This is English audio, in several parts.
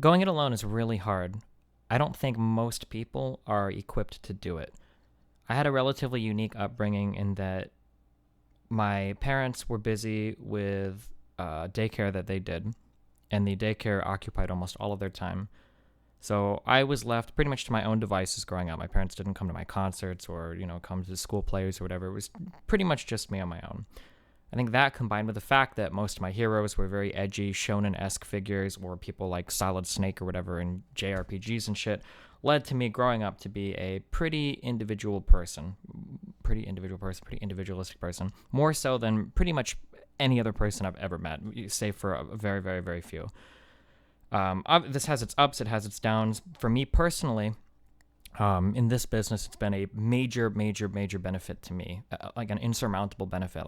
Going it alone is really hard. I don't think most people are equipped to do it. I had a relatively unique upbringing in that my parents were busy with daycare that they did, and the daycare occupied almost all of their time. So I was left pretty much to my own devices growing up. My parents didn't come to my concerts or, come to school plays or whatever. It was pretty much just me on my own. I think that combined with the fact that most of my heroes were very edgy, shonen-esque figures or people like Solid Snake or whatever in JRPGs and shit led to me growing up to be a pretty individual person. Pretty individualistic person. More so than pretty much any other person I've ever met, save for a very, very, very few. This has its ups, it has its downs. For me personally, in this business, it's been a major, major, major benefit to me, like an insurmountable benefit.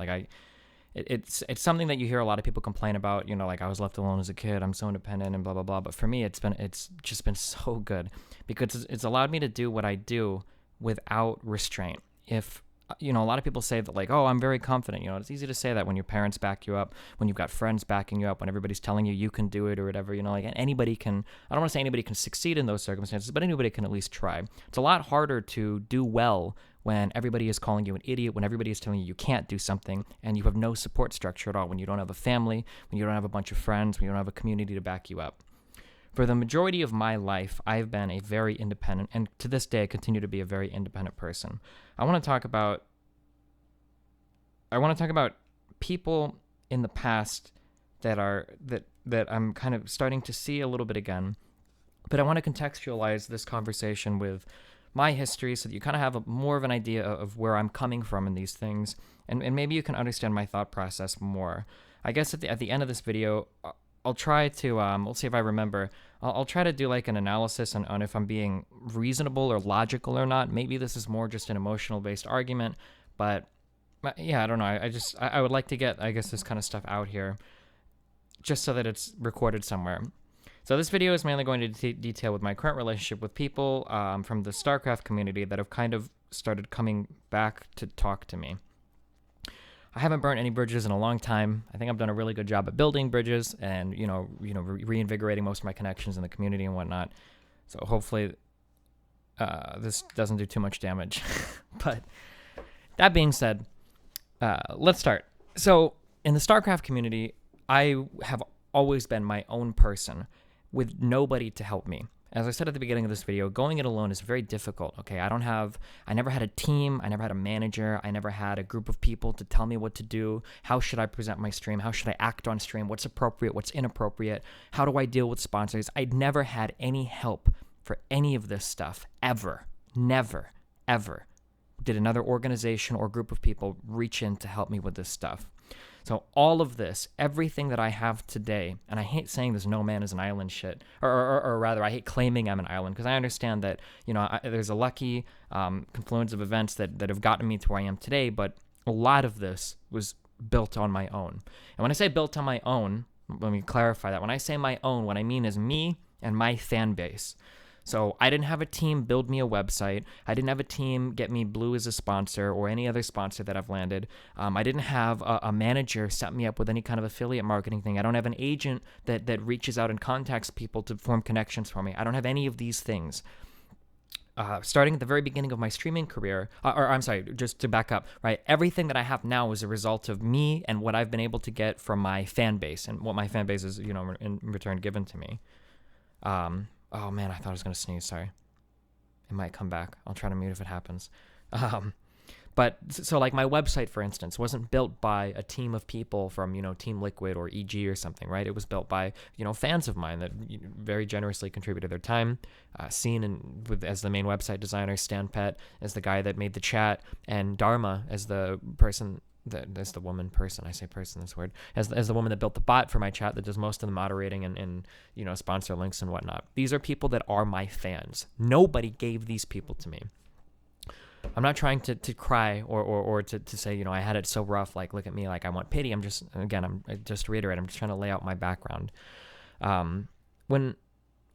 It's something that you hear a lot of people complain about. Like I was left alone as a kid. I'm so independent and blah blah blah. But for me, it's just been so good because it's allowed me to do what I do without restraint. If a lot of people say that like, oh, I'm very confident. It's easy to say that when your parents back you up, when you've got friends backing you up, when everybody's telling you you can do it or whatever. Like anybody can. I don't want to say anybody can succeed in those circumstances, but anybody can at least try. It's a lot harder to do well when everybody is calling you an idiot, when everybody is telling you you can't do something, and you have no support structure at all, when you don't have a family, when you don't have a bunch of friends, when you don't have a community to back you up. For the majority of my life, I've been a very independent, and to this day, I continue to be a very independent person. I want to talk about people in the past that I'm kind of starting to see a little bit again, but I want to contextualize this conversation with my history so that you kind of have more of an idea of where I'm coming from in these things, and maybe you can understand my thought process more. I guess at the end of this video, I'll try to, we'll see if I remember, I'll try to do like an analysis on if I'm being reasonable or logical or not. Maybe this is more just an emotional-based argument, but yeah, I don't know. I would like to get, I guess, this kind of stuff out here just so that it's recorded somewhere. So this video is mainly going to detail with my current relationship with people from the StarCraft community that have kind of started coming back to talk to me. I haven't burnt any bridges in a long time. I think I've done a really good job at building bridges and reinvigorating most of my connections in the community and whatnot. So hopefully this doesn't do too much damage. But that being said, let's start. So in the StarCraft community, I have always been my own person with nobody to help me. As I said at the beginning of this video, going it alone is very difficult, okay? I never had a team, I never had a manager, I never had a group of people to tell me what to do. How should I present my stream? How should I act on stream? What's appropriate? What's inappropriate? How do I deal with sponsors? I'd never had any help for any of this stuff, ever. Never, ever did another organization or group of people reach in to help me with this stuff. So all of this, everything that I have today, and I hate saying this no man is an island shit, or rather I hate claiming I'm an island, because I understand that, there's a lucky confluence of events that have gotten me to where I am today, but a lot of this was built on my own. And when I say built on my own, let me clarify that. When I say my own, what I mean is me and my fan base. So I didn't have a team build me a website. I didn't have a team get me Blue as a sponsor or any other sponsor that I've landed. I didn't have a manager set me up with any kind of affiliate marketing thing. I don't have an agent that reaches out and contacts people to form connections for me. I don't have any of these things. Starting at the very beginning of my streaming career, or I'm sorry, just to back up, right? Everything that I have now is a result of me and what I've been able to get from my fan base and what my fan base is, in return given to me. Oh man, I thought I was gonna sneeze. Sorry. It might come back. I'll try to mute if it happens. But so like my website, for instance, wasn't built by a team of people from, Team Liquid or EG or something, right? It was built by, fans of mine that very generously contributed their time. Seen as the main website designer, Stan Pet as the guy that made the chat, and Dharma as the person that's the woman person. I say person, that's weird. As the woman that built the bot for my chat that does most of the moderating and sponsor links and whatnot. These are people that are my fans. Nobody gave these people to me. I'm not trying to cry or to say, I had it so rough, like, look at me, like, I want pity. I'm just to reiterate, I'm just trying to lay out my background. When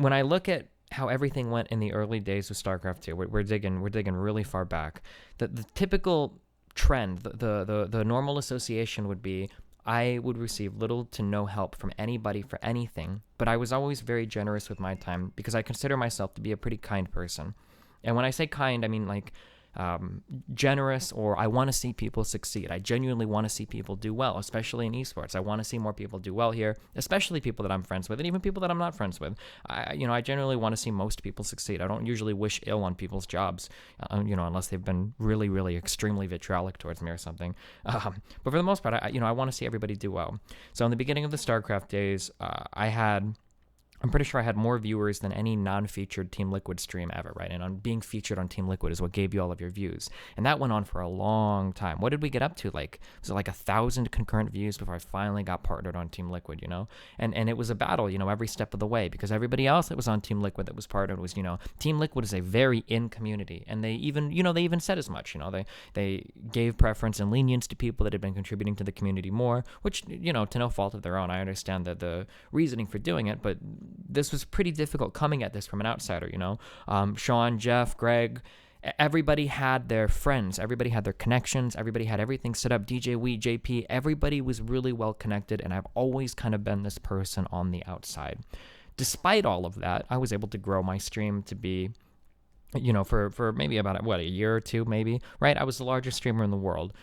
I look at how everything went in the early days of StarCraft 2, we're digging really far back. The typical trend, the normal association would be I would receive little to no help from anybody for anything, but I was always very generous with my time because I consider myself to be a pretty kind person. And when I say kind, I mean like generous, or I want to see people succeed. I genuinely want to see people do well, especially in esports. I want to see more people do well here, especially people that I'm friends with, and even people that I'm not friends with. I generally want to see most people succeed. I don't usually wish ill on people's jobs, unless they've been really, really extremely vitriolic towards me or something. But for the most part, I want to see everybody do well. So in the beginning of the StarCraft days, I'm pretty sure I had more viewers than any non-featured Team Liquid stream ever, right? And on being featured on Team Liquid is what gave you all of your views. And that went on for a long time. What did we get up to? Was it like 1,000 concurrent views before I finally got partnered on Team Liquid, And it was a battle, every step of the way, because everybody else that was on Team Liquid that was partnered was, Team Liquid is a very in community. And they even said as much, they gave preference and lenience to people that had been contributing to the community more, which, to no fault of their own. I understand that the reasoning for doing it, but this was pretty difficult coming at this from an outsider, Sean, Jeff, Greg, everybody had their friends, everybody had their connections, everybody had everything set up, DJ Wheat, JP, everybody was really well connected, and I've always kind of been this person on the outside. Despite all of that, I was able to grow my stream to be, for maybe about, a year or two, maybe, right? I was the largest streamer in the world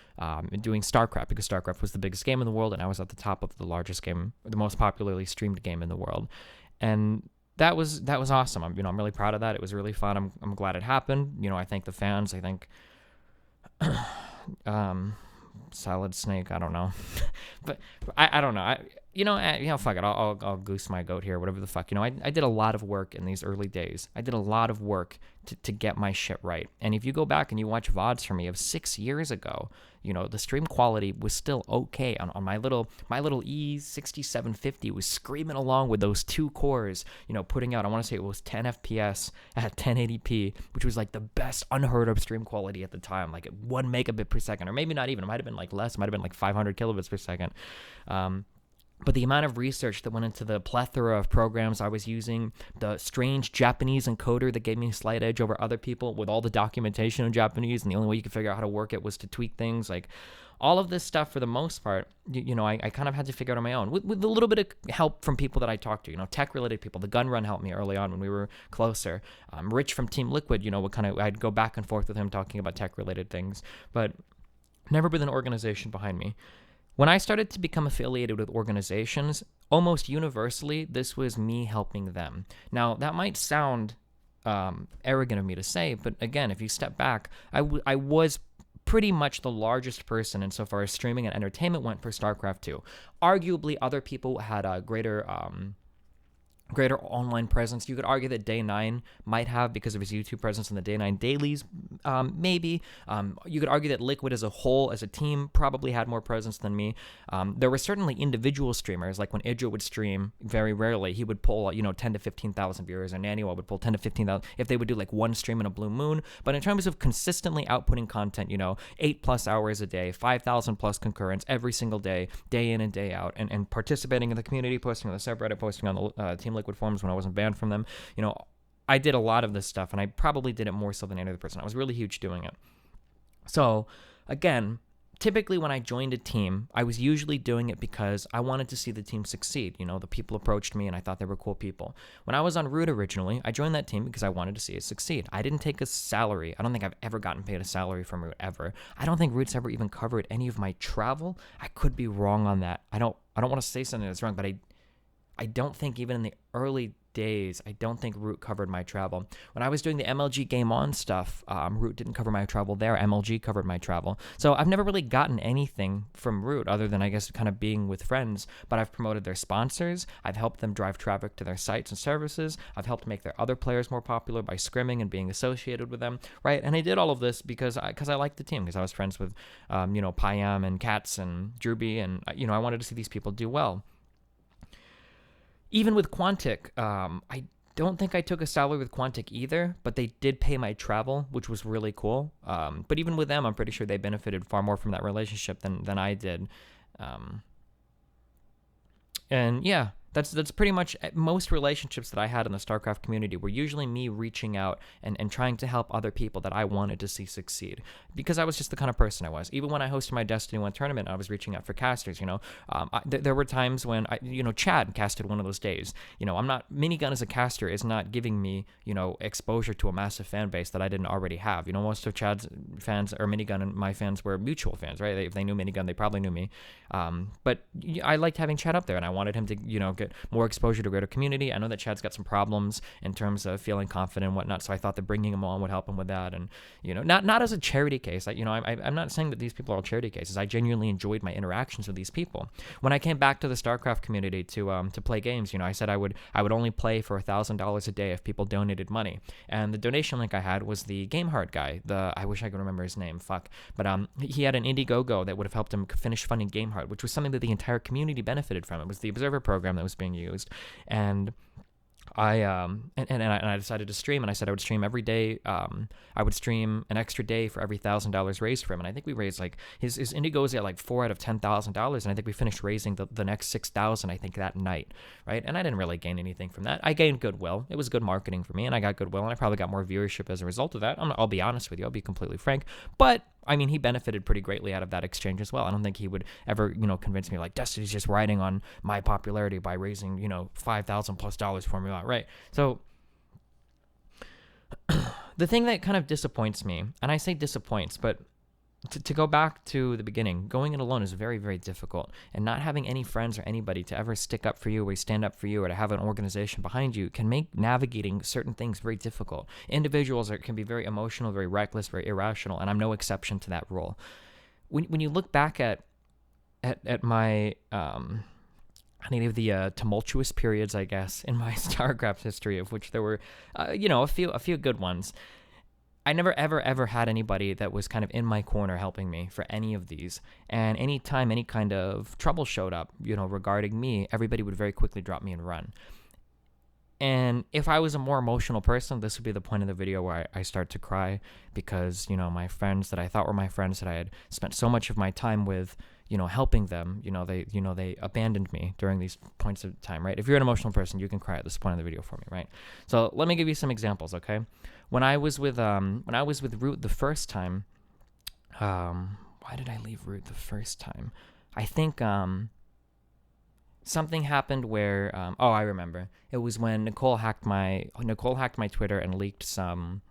doing StarCraft, because StarCraft was the biggest game in the world, and I was at the top of the largest game, the most popularly streamed game in the world. And that was awesome. I'm really proud of that. It was really fun. I'm glad it happened. I thank the fans. I think Solid Snake, I don't know. But I don't know. Fuck it. I'll goose my goat here, whatever the fuck. I did a lot of work in these early days. I did a lot of work to get my shit right. And if you go back and you watch VODs from me of 6 years ago, the stream quality was still okay on my little E6750 was screaming along with those 2 cores, putting out, I want to say it was 10 FPS at 1080p, which was like the best unheard of stream quality at the time, like 1 megabit per second, or maybe not even, it might have been like less, it might have been like 500 kilobits per second. But the amount of research that went into the plethora of programs I was using, the strange Japanese encoder that gave me a slight edge over other people with all the documentation in Japanese, and the only way you could figure out how to work it was to tweak things, like all of this stuff, for the most part, I kind of had to figure out on my own with a little bit of help from people that I talked to, tech-related people. The Gun Run helped me early on when we were closer. Rich from Team Liquid, I'd go back and forth with him talking about tech-related things, but never with an organization behind me. When I started to become affiliated with organizations, almost universally, this was me helping them. Now, that might sound arrogant of me to say, but again, if you step back, I was pretty much the largest person insofar as streaming and entertainment went for StarCraft 2. Arguably, other people had a greater online presence. You could argue that Day 9 might have, because of his YouTube presence in the Day 9 dailies, maybe. You could argue that Liquid as a whole, as a team, probably had more presence than me. There were certainly individual streamers, like when Idra would stream, very rarely, he would pull, 10 to 15,000 viewers, or Naniwa would pull 10 to 15,000, if they would do like 1 stream in a blue moon. But in terms of consistently outputting content, 8+ hours a day, 5,000+ concurrents every single day, day in and day out, and participating in the community, posting on the subreddit, posting on the Team Liquid forums when I wasn't banned from them. I did a lot of this stuff, and I probably did it more so than any other person. I was really huge doing it. So, again, typically when I joined a team, I was usually doing it because I wanted to see the team succeed. The people approached me, and I thought they were cool people. When I was on Root originally, I joined that team because I wanted to see it succeed. I didn't take a salary. I don't think I've ever gotten paid a salary from Root, ever. I don't think Root's ever even covered any of my travel. I could be wrong on that. I don't want to say something that's wrong, but I don't think even in the early days, I don't think Root covered my travel. When I was doing the MLG Game On stuff, Root didn't cover my travel there. MLG covered my travel. So I've never really gotten anything from Root other than, I guess, kind of being with friends, but I've promoted their sponsors. I've helped them drive traffic to their sites and services. I've helped make their other players more popular by scrimming and being associated with them, right? And I did all of this because I liked the team, because I was friends with, Payam and Katz and Druby, and, I wanted to see these people do well. Even with Quantic, I don't think I took a salary with Quantic either, but they did pay my travel, which was really cool. But even with them, I'm pretty sure they benefited far more from that relationship than I did. And yeah, That's pretty much most relationships that I had in the StarCraft community were usually me reaching out and trying to help other people that I wanted to see succeed, because I was just the kind of person I was. Even when I hosted my Destiny 1 tournament, I was reaching out for casters, there were times when Chad casted one of those days. I'm not, Minigun as a caster is not giving me, exposure to a massive fan base that I didn't already have. Most of Chad's fans or Minigun and my fans were mutual fans, right? If they knew Minigun, they probably knew me. But I liked having Chad up there, and I wanted him to, get more exposure to a greater community. I know that Chad's got some problems in terms of feeling confident and whatnot, so I thought that bringing him on would help him with that. And not as a charity case. I'm not saying that these people are all charity cases. I genuinely enjoyed my interactions with these people. When I came back to the StarCraft community to play games, I said I would only play for $1,000 a day if people donated money. And the donation link I had was the GameHard guy. I wish I could remember his name. Fuck. But he had an Indiegogo that would have helped him finish funding GameHard, which was something that the entire community benefited from. It was the Observer program that was being used. And I decided to stream, and I said I would stream every day. I would stream an extra day for every $1,000 raised for him, and I think we raised like his Indigo is at like $4 out of $10,000, and I think we finished raising the next $6,000 I think that night, right? And I didn't really gain anything from that. I gained goodwill. It was good marketing for me, and I got goodwill, and I probably got more viewership as a result of that. I'll be honest with you. I'll be completely frank, but I mean, he benefited pretty greatly out of that exchange as well. I don't think he would ever, convince me like Destiny's just riding on my popularity by raising, $5,000+ for me, right? So the thing that kind of disappoints me, and I say disappoints, but to go back to the beginning, going it alone is very, very difficult, and not having any friends or anybody to ever stick up for you or stand up for you or to have an organization behind you can make navigating certain things very difficult. Individuals can be very emotional, very reckless, very irrational, and I'm no exception to that rule. When you look back at my any of the tumultuous periods, I guess, in my StarCraft history, of which there were a few good ones, I never, ever had anybody that was kind of in my corner helping me for any of these. And anytime any kind of trouble showed up, regarding me, everybody would very quickly drop me and run. And if I was a more emotional person, this would be the point of the video where I start to cry, because, my friends that I thought were my friends that I had spent so much of my time with, helping them, they abandoned me during these points of time, right? If you're an emotional person, you can cry at this point of the video for me, right? So let me give you some examples, okay? When I was with Root the first time, why did I leave Root the first time? I think something happened where I remember. It was when Nicole hacked my Twitter and leaked some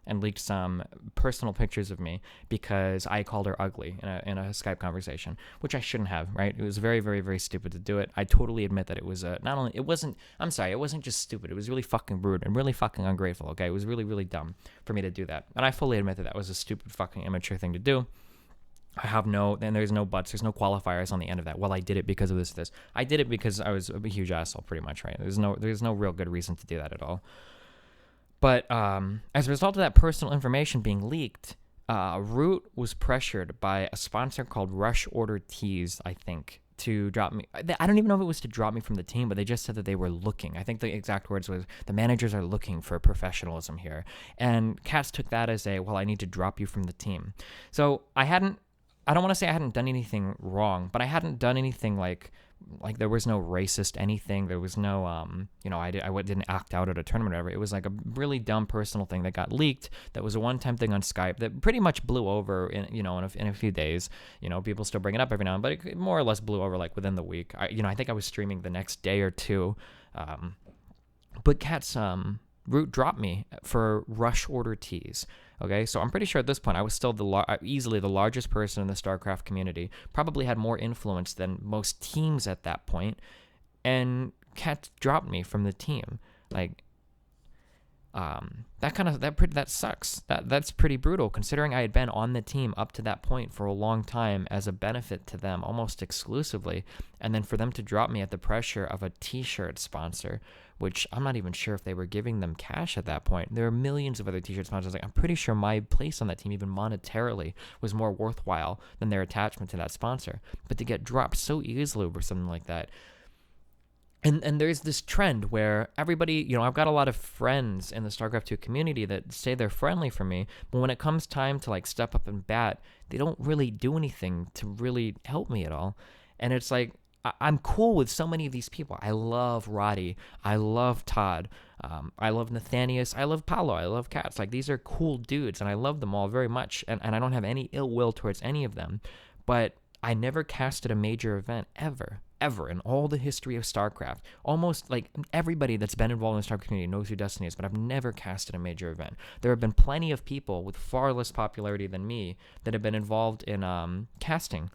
personal pictures of me because I called her ugly in a Skype conversation, which I shouldn't have, right? It was very, very, very stupid to do it. I totally admit that it was it wasn't just stupid. It was really fucking rude and really fucking ungrateful, okay? It was really, really dumb for me to do that. And I fully admit that was a stupid fucking immature thing to do. There's no buts, there's no qualifiers on the end of that. Well, I did it because of this. I did it because I was a huge asshole, pretty much, right? There's no real good reason to do that at all. But as a result of that personal information being leaked, Root was pressured by a sponsor called Rush Order Tees, I think, to drop me. I don't even know if it was to drop me from the team, but they just said that they were looking. I think the exact words was, the managers are looking for professionalism here. And Katz took that as I need to drop you from the team. So I don't want to say I hadn't done anything wrong, but I hadn't done anything like there was no racist anything. There was no, I didn't act out at a tournament or whatever. It was like a really dumb personal thing that got leaked. That was a one-time thing on Skype that pretty much blew over in a few days. People still bring it up every now and then, but it more or less blew over like within the week. I think I was streaming the next day or two. But Kat's Root dropped me for Rush Order Tees. Okay, so I'm pretty sure at this point I was still easily the largest person in the StarCraft community, probably had more influence than most teams at that point, and Kat dropped me from the team. Like, that sucks. That's pretty brutal, considering I had been on the team up to that point for a long time as a benefit to them, almost exclusively, and then for them to drop me at the pressure of a t-shirt sponsor, which I'm not even sure if they were giving them cash at that point. There are millions of other t-shirt sponsors. Like, I'm pretty sure my place on that team, even monetarily, was more worthwhile than their attachment to that sponsor. But to get dropped so easily over something like that. And there's this trend where everybody, I've got a lot of friends in the StarCraft 2 community that say they're friendly for me, but when it comes time to like step up and bat, they don't really do anything to really help me at all. And it's like, I'm cool with so many of these people. I love Roddy. I love Todd. I love Nathanius. I love Paolo. I love Katz. Like, these are cool dudes, and I love them all very much, and I don't have any ill will towards any of them. But I never casted a major event ever in all the history of StarCraft. Almost like everybody that's been involved in the StarCraft community knows who Destiny is, but I've never casted a major event. There have been plenty of people with far less popularity than me that have been involved in casting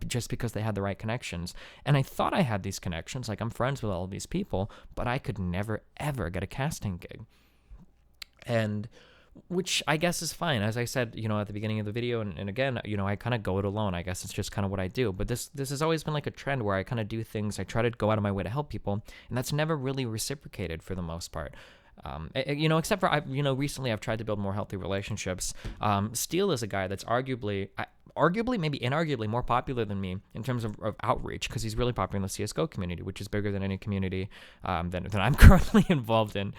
just because they had the right connections. And I thought I had these connections, like I'm friends with all of these people, but I could never, ever get a casting gig. And which I guess is fine. As I said, at the beginning of the video, and again, I kind of go it alone. I guess it's just kind of what I do. But this has always been like a trend where I kind of do things. I try to go out of my way to help people, and that's never really reciprocated for the most part. Except for recently I've tried to build more healthy relationships. Steel is a guy that's arguably, maybe inarguably more popular than me in terms of outreach, because he's really popular in the CSGO community, which is bigger than any community that I'm currently involved in.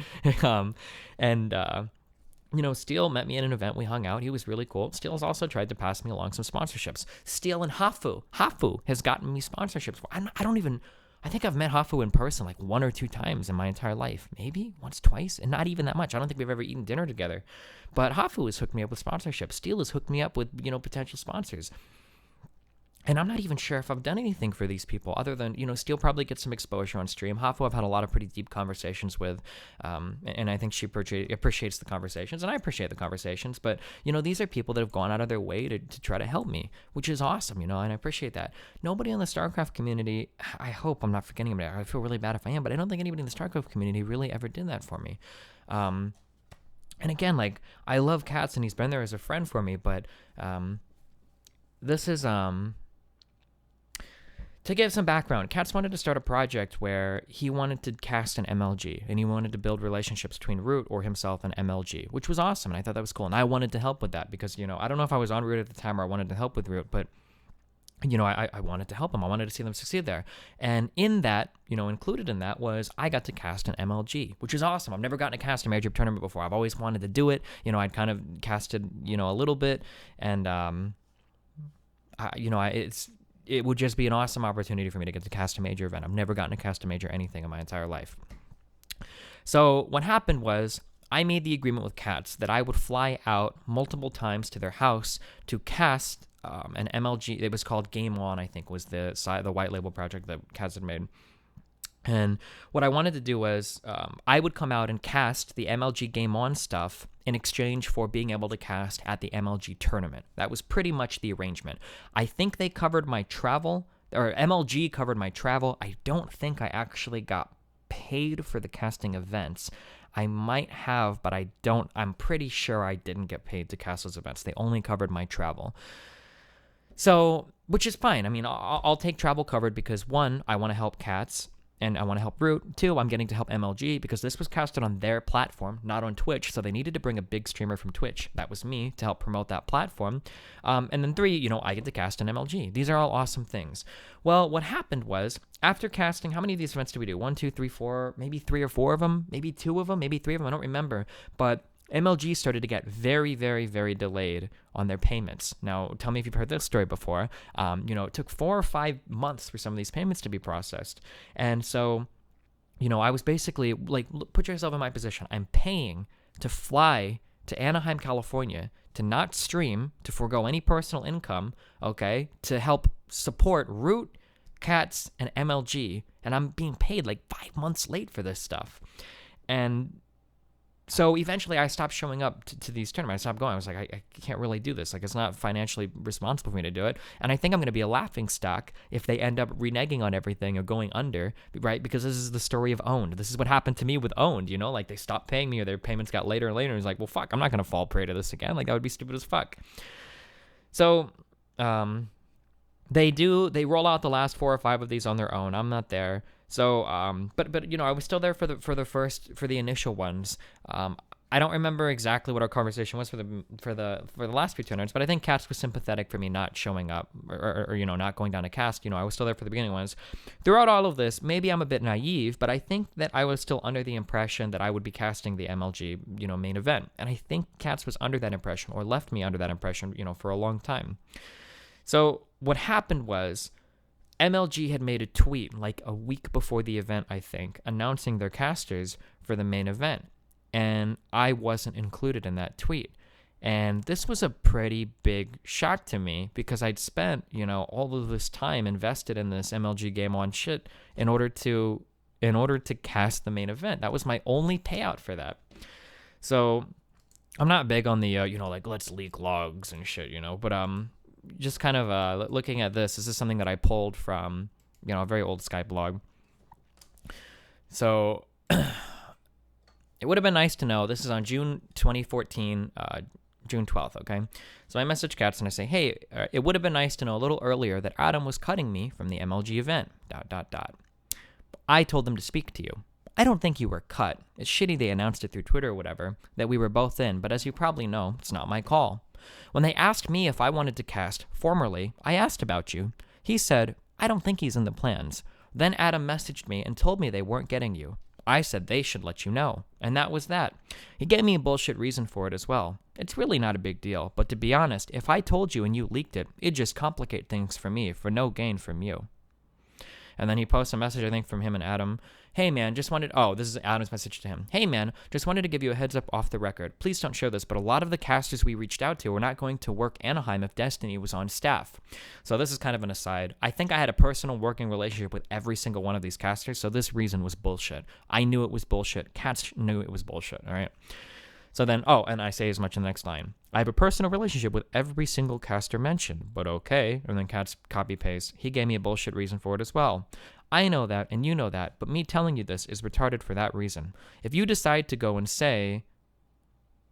Steele met me at an event. We hung out. He was really cool. Steele has also tried to pass me along some sponsorships. Steele and Hafu has gotten me sponsorships. I think I've met Hafu in person like 1 or 2 times in my entire life. Maybe once, twice, and not even that much. I don't think we've ever eaten dinner together. But Hafu has hooked me up with sponsorships. Steele has hooked me up with, potential sponsors. And I'm not even sure if I've done anything for these people other than, Steele probably gets some exposure on stream. Hafu I've had a lot of pretty deep conversations with, and I think she appreciates the conversations, and I appreciate the conversations. But, these are people that have gone out of their way to try to help me, which is awesome, and I appreciate that. Nobody in the StarCraft community, I hope I'm not forgetting about it. I feel really bad if I am, but I don't think anybody in the StarCraft community really ever did that for me. And again, like, I love Katz, and he's been there as a friend for me, but this is... To give some background, Katz wanted to start a project where he wanted to cast an MLG, and he wanted to build relationships between Root or himself and MLG, which was awesome, and I thought that was cool. And I wanted to help with that because, I don't know if I was on Root at the time or I wanted to help with Root, but, I wanted to help them. I wanted to see them succeed there. And in that, included in that was I got to cast an MLG, which is awesome. I've never gotten to cast a major tournament before. I've always wanted to do it. I'd kind of casted, a little bit, and, it would just be an awesome opportunity for me to get to cast a major event. I've never gotten to cast a major anything in my entire life. So what happened was I made the agreement with Katz that I would fly out multiple times to their house to cast an MLG. It was called Game On, I think, was the white label project that Katz had made. And what I wanted to do was I would come out and cast the MLG Game On stuff in exchange for being able to cast at the MLG tournament. That was pretty much the arrangement. I think they covered my travel, or MLG covered my travel. I don't think I actually got paid for the casting events. I might have, but I'm pretty sure I didn't get paid to cast those events. They only covered my travel. So, which is fine. I mean, I'll take travel covered because 1, I want to help Katz. And I want to help Root. 2, I'm getting to help MLG because this was casted on their platform, not on Twitch. So they needed to bring a big streamer from Twitch. That was me to help promote that platform. And then 3, I get to cast an MLG. These are all awesome things. Well, what happened was after casting, how many of these events did we do? 1, 2, 3, 4, maybe 3 or 4 of them, maybe 2 of them, maybe 3 of them. I don't remember. But MLG started to get very, very, very delayed on their payments. Now, tell me if you've heard this story before. It took 4 or 5 months for some of these payments to be processed. And so, I was basically like, put yourself in my position. I'm paying to fly to Anaheim, California, to not stream, to forego any personal income, okay, to help support Root, Katz, and MLG. And I'm being paid like 5 months late for this stuff. And so eventually I stopped showing up to these tournaments. I stopped going. I was like, I can't really do this. Like, it's not financially responsible for me to do it. And I think I'm going to be a laughingstock if they end up reneging on everything or going under, right? Because this is the story of Owned. This is what happened to me with Owned, like they stopped paying me or their payments got later and later. And it was like, well, fuck, I'm not going to fall prey to this again. Like, that would be stupid as fuck. So, they roll out the last 4 or 5 of these on their own. I'm not there. So, but I was still there for the initial ones. I don't remember exactly what our conversation was for the last few tournaments, but I think Katz was sympathetic for me not showing up or not going down to cast. I was still there for the beginning ones. Throughout all of this, maybe I'm a bit naive, but I think that I was still under the impression that I would be casting the MLG, main event. And I think Katz was under that impression or left me under that impression, for a long time. So what happened was MLG had made a tweet like a week before the event, I think, announcing their casters for the main event. And I wasn't included in that tweet. And this was a pretty big shock to me because I'd spent, all of this time invested in this MLG game on shit in order to cast the main event. That was my only payout for that. So I'm not big on the, let's leak logs and shit, but just kind of looking at this is something that I pulled from, a very old Skype blog. So it would have been nice to know. This is on June 2014, June 12th, okay? So I message Cats and I say, hey, it would have been nice to know a little earlier that Adam was cutting me from the MLG event, ... I told them to speak to you. I don't think you were cut. It's shitty they announced it through Twitter or whatever, that we were both in, but as you probably know, it's not my call. When they asked me if I wanted to cast formerly, I asked about you. He said, I don't think he's in the plans. Then Adam messaged me and told me they weren't getting you. I said they should let you know, and that was that. He gave me a bullshit reason for it as well. It's really not a big deal, but to be honest, if I told you and you leaked it, it'd just complicate things for me for no gain from you. And then he posts a message, I think, from him and Adam. Hey, man, this is Adam's message to him. Hey, man, just wanted to give you a heads up off the record. Please don't show this, but a lot of the casters we reached out to were not going to work Anaheim if Destiny was on staff. So this is kind of an aside. I think I had a personal working relationship with every single one of these casters, so this reason was bullshit. I knew it was bullshit. Cats knew it was bullshit, all right? So then, and I say as much in the next line. I have a personal relationship with every single caster mentioned, but okay. And then Cats copy-paste. He gave me a bullshit reason for it as well. I know that, and you know that, but me telling you this is retarded for that reason. If you decide to go and say,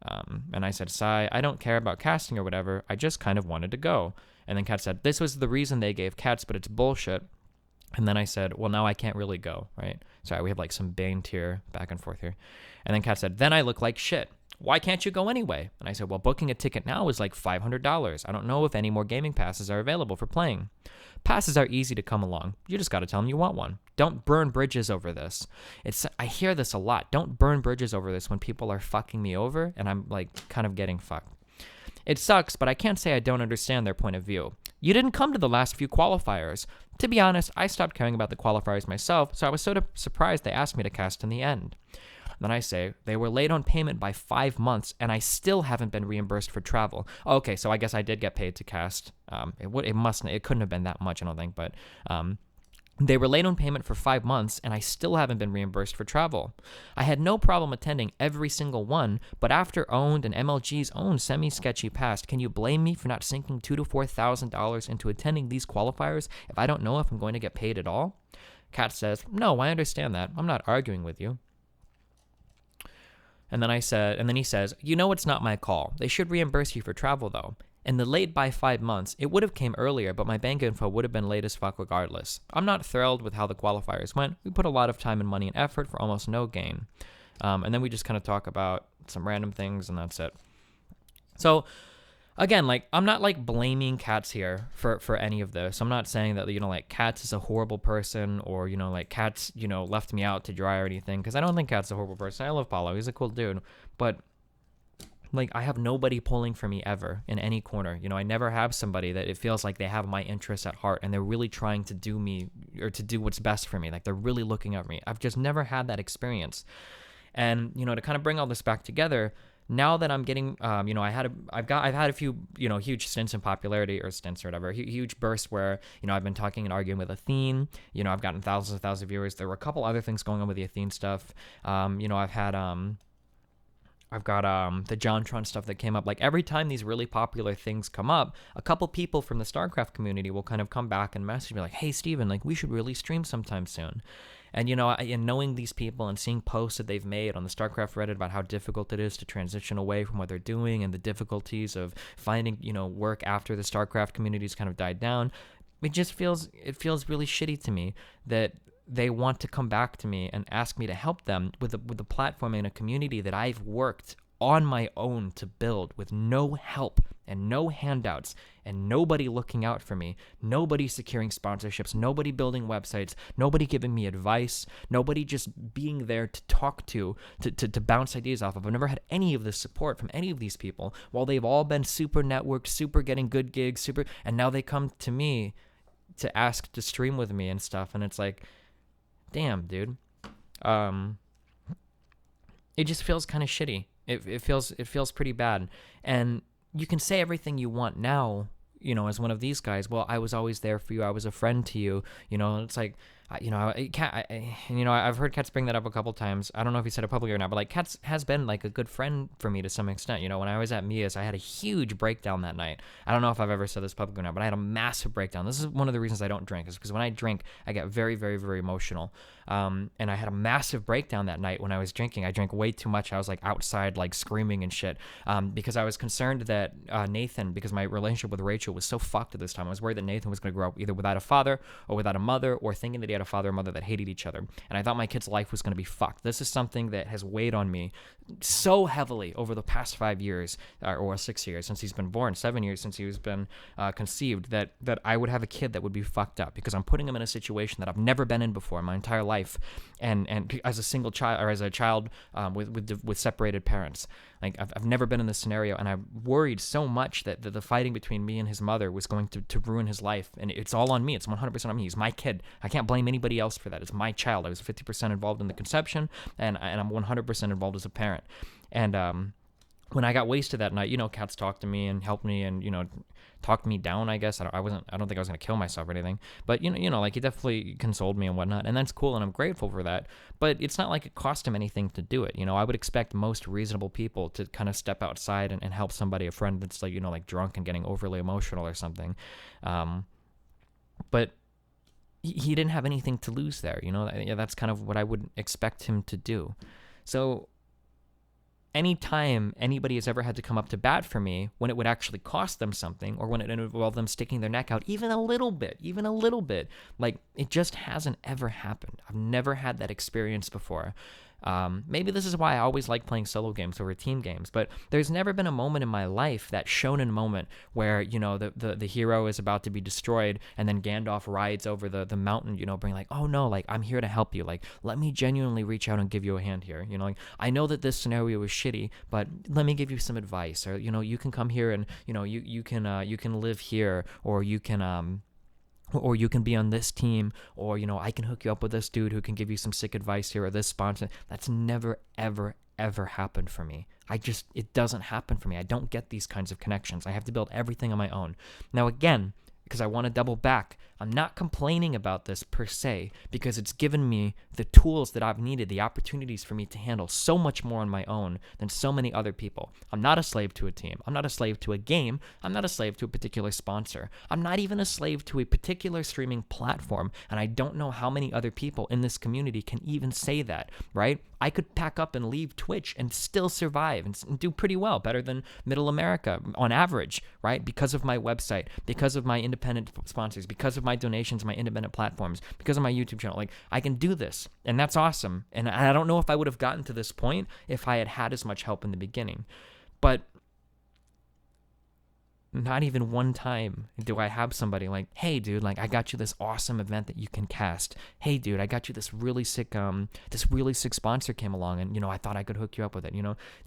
and I said, Sai, I don't care about casting or whatever, I just kind of wanted to go. And then Kat said, this was the reason they gave Cats, but it's bullshit. And then I said, well, now I can't really go, right? Sorry, we have like some Bane tier back and forth here. And then Kat said, then I look like shit. Why can't you go anyway? And I said, well, booking a ticket now is like $500. I don't know if any more gaming passes are available for playing. Passes are easy to come along. You just got to tell them you want one. Don't burn bridges over this. I hear this a lot. Don't burn bridges over this when people are fucking me over and I'm like kind of getting fucked. It sucks, but I can't say I don't understand their point of view. You didn't come to the last few qualifiers. To be honest, I stopped caring about the qualifiers myself, so I was sort of surprised they asked me to cast in the end. Then I say, they were late on payment by 5 months, and I still haven't been reimbursed for travel. Okay, so I guess I did get paid to cast. It couldn't have been that much, I don't think, but they were late on payment for 5 months, and I still haven't been reimbursed for travel. I had no problem attending every single one, but after Owned and MLG's own semi-sketchy past, can you blame me for not sinking $2,000 to $4,000 into attending these qualifiers if I don't know if I'm going to get paid at all? Kat says, no, I understand that. I'm not arguing with you. And then he says, you know it's not my call. They should reimburse you for travel, though. And the late by 5 months, it would have came earlier, but my bank info would have been late as fuck regardless. I'm not thrilled with how the qualifiers went. We put a lot of time and money and effort for almost no gain. And then we just kind of talk about some random things, and that's it. So, again, like, I'm not, like, blaming Cats here for any of this. I'm not saying that, like, Cats is a horrible person or, like, Cats, left me out to dry or anything, because I don't think Cats is a horrible person. I love Paulo. He's a cool dude. But, like, I have nobody pulling for me ever in any corner. I never have somebody that it feels like they have my interests at heart and they're really trying to do me or to do what's best for me. Like, they're really looking at me. I've just never had that experience. And, to kind of bring all this back together, now that I'm getting, I've had a few, huge stints in popularity or stints or whatever, huge bursts where, I've been talking and arguing with Athene. I've gotten thousands of viewers. There were a couple other things going on with the Athene stuff. I've got the JonTron stuff that came up. Like, every time these really popular things come up, a couple people from the StarCraft community will kind of come back and message me like, hey, Steven, like, we should really stream sometime soon. And, and knowing these people and seeing posts that they've made on the StarCraft Reddit about how difficult it is to transition away from what they're doing and the difficulties of finding, work after the StarCraft community's kind of died down, it feels really shitty to me that they want to come back to me and ask me to help them with a platform and a community that I've worked on my own to build with no help and no handouts and nobody looking out for me, nobody securing sponsorships, nobody building websites, nobody giving me advice, nobody just being there to talk to bounce ideas off of. I've never had any of this support from any of these people while they've all been super networked, super getting good gigs, and now they come to me to ask to stream with me and stuff, and it's like, damn, dude. It just feels kind of shitty. It feels pretty bad. And you can say everything you want now, as one of these guys. Well, I was always there for you. I was a friend to you. It's like, I've heard Katz bring that up a couple times. I don't know if he said it publicly or not, but like Katz has been like a good friend for me to some extent. When I was at Mia's, I had a huge breakdown that night. I don't know if I've ever said this publicly or not, but I had a massive breakdown. This is one of the reasons I don't drink, is because when I drink, I get very, very, very emotional. And I had a massive breakdown that night when I was drinking. I drank way too much. I was like outside, like screaming and shit, because I was concerned that Nathan, because my relationship with Rachel was so fucked at this time, I was worried that Nathan was going to grow up either without a father or without a mother, or thinking that he had a father or mother that hated each other. And I thought my kid's life was going to be fucked. This is something that has weighed on me so heavily over the past 5 years, or 6 years since he's been born, 7 years since he was been conceived, that I would have a kid that would be fucked up, because I'm putting him in a situation that I've never been in before in my entire life, and as a single child, or as a child with separated parents. Like, I've never been in this scenario, and I worried so much that the fighting between me and his mother was going to ruin his life, and it's all on me. It's 100% on me. He's my kid. I can't blame anybody else for that. It's my child. I was 50% involved in the conception, and I'm 100% involved as a parent. And when I got wasted that night, Katz talked to me and helped me, and talked me down, I guess. I don't think I was gonna kill myself or anything, but like, he definitely consoled me and whatnot, and that's cool, and I'm grateful for that. But it's not like it cost him anything to do it. I would expect most reasonable people to kind of step outside and help somebody, a friend that's like, like drunk and getting overly emotional or something. But he didn't have anything to lose there. That's kind of what I would expect him to do. So anytime anybody has ever had to come up to bat for me when it would actually cost them something, or when it involved them sticking their neck out even a little bit, like, it just hasn't ever happened. I've never had that experience before. Maybe this is why I always like playing solo games over team games, but there's never been a moment in my life, that shonen moment, where, the hero is about to be destroyed, and then Gandalf rides over the mountain, being like, oh no, like, I'm here to help you. Like, let me genuinely reach out and give you a hand here. Like, I know that this scenario is shitty, but let me give you some advice, or, you can come here and, you can live here, or you can be on this team, or, I can hook you up with this dude who can give you some sick advice here, or this sponsor. That's never, ever, ever happened for me. It doesn't happen for me. I don't get these kinds of connections. I have to build everything on my own. Now, again, because I want to double back, I'm not complaining about this per se, because it's given me the tools that I've needed, the opportunities for me to handle so much more on my own than so many other people. I'm not a slave to a team. I'm not a slave to a game. I'm not a slave to a particular sponsor. I'm not even a slave to a particular streaming platform, and I don't know how many other people in this community can even say that, right? I could pack up and leave Twitch and still survive and do pretty well, better than middle America on average, right? Because of my website, because of my independent sponsors, because of my donations, my independent platforms, because of my YouTube channel. Like, I can do this, and that's awesome. And I don't know if I would have gotten to this point if I had as much help in the beginning. But not even one time do I have somebody like, hey dude, like, I got you this awesome event that you can cast. Hey dude, I got you this really sick sponsor came along, and I thought I could hook you up with it.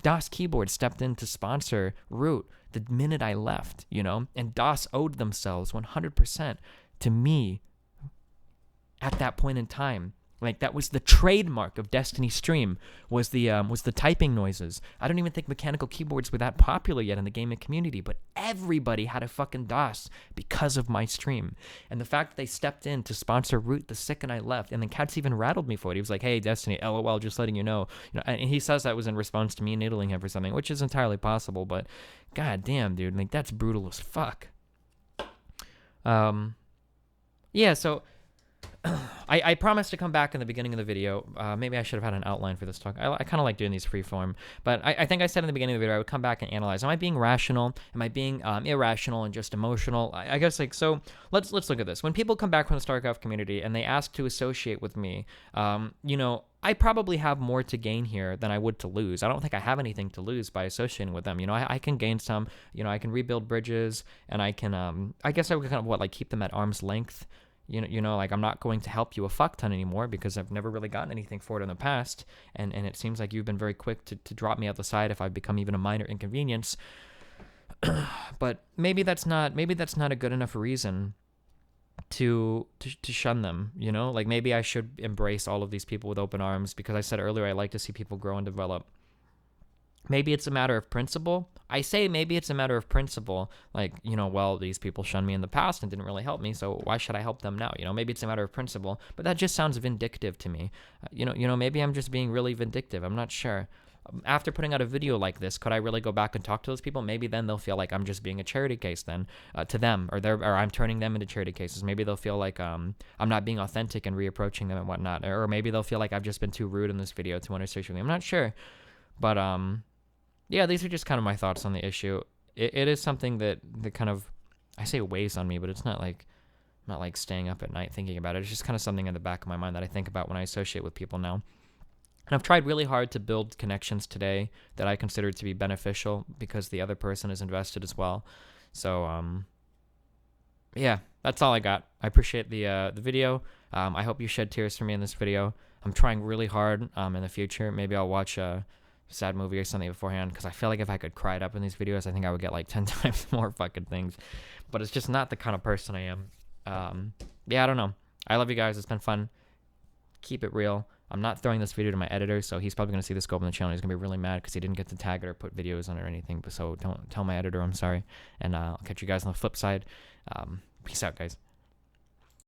DOS Keyboard stepped in to sponsor Root the minute I left, and DOS owed themselves 100% to me at that point in time. Like, that was the trademark of Destiny Stream, was the typing noises. I don't even think mechanical keyboards were that popular yet in the gaming community, but everybody had a fucking DOS because of my stream. And the fact that they stepped in to sponsor Root the second I left, and then Katz even rattled me for it. He was like, hey, Destiny, LOL, just letting you know. And he says that was in response to me needling him for something, which is entirely possible, but god damn, dude, like, that's brutal as fuck. Yeah, so I promised to come back in the beginning of the video. Maybe I should have had an outline for this talk. I kind of like doing these freeform, but I think I said in the beginning of the video I would come back and analyze. Am I being rational? Am I being irrational and just emotional? I guess, like, so let's look at this. When people come back from the StarCraft community and they ask to associate with me, I probably have more to gain here than I would to lose. I don't think I have anything to lose by associating with them. I can gain some. I can rebuild bridges, and I can. I guess I would kind of keep them at arm's length. Like, I'm not going to help you a fuck ton anymore because I've never really gotten anything for it in the past, and it seems like you've been very quick to drop me out the side if I've become even a minor inconvenience. But maybe that's not a good enough reason to shun them, you know? Like maybe I should embrace all of these people with open arms, because I said earlier I like to see people grow and develop. Maybe it's a matter of principle. I say maybe it's a matter of principle. Like, you know, well, these people shunned me in the past and didn't really help me, so why should I help them now? You know, maybe it's a matter of principle, but that just sounds vindictive to me. Maybe I'm just being really vindictive. I'm not sure. After putting out a video like this, could I really go back and talk to those people? Maybe then they'll feel like I'm just being a charity case then to them, or I'm turning them into charity cases. Maybe they'll feel like I'm not being authentic and reapproaching them and whatnot, or maybe they'll feel like I've just been too rude in this video to want to associate with me. I'm not sure, but yeah, these are just kind of my thoughts on the issue. It is something that kind of, I say weighs on me, but it's not like staying up at night thinking about it. It's just kind of something in the back of my mind that I think about when I associate with people now. And I've tried really hard to build connections today that I consider to be beneficial because the other person is invested as well. So, yeah, that's all I got. I appreciate the video. I hope you shed tears for me in this video. I'm trying really hard in the future. Maybe I'll watch a sad movie or something beforehand, because I feel like if I could cry it up in these videos, I think I would get like 10 times more fucking things. But it's just not the kind of person I am. Yeah, I don't know. I love you guys. It's been fun. Keep it real. I'm not throwing this video to my editor, so he's probably going to see this go up on the channel. He's going to be really mad because he didn't get to tag it or put videos on it or anything. But so don't tell my editor I'm sorry. And I'll catch you guys on the flip side. Peace out, guys.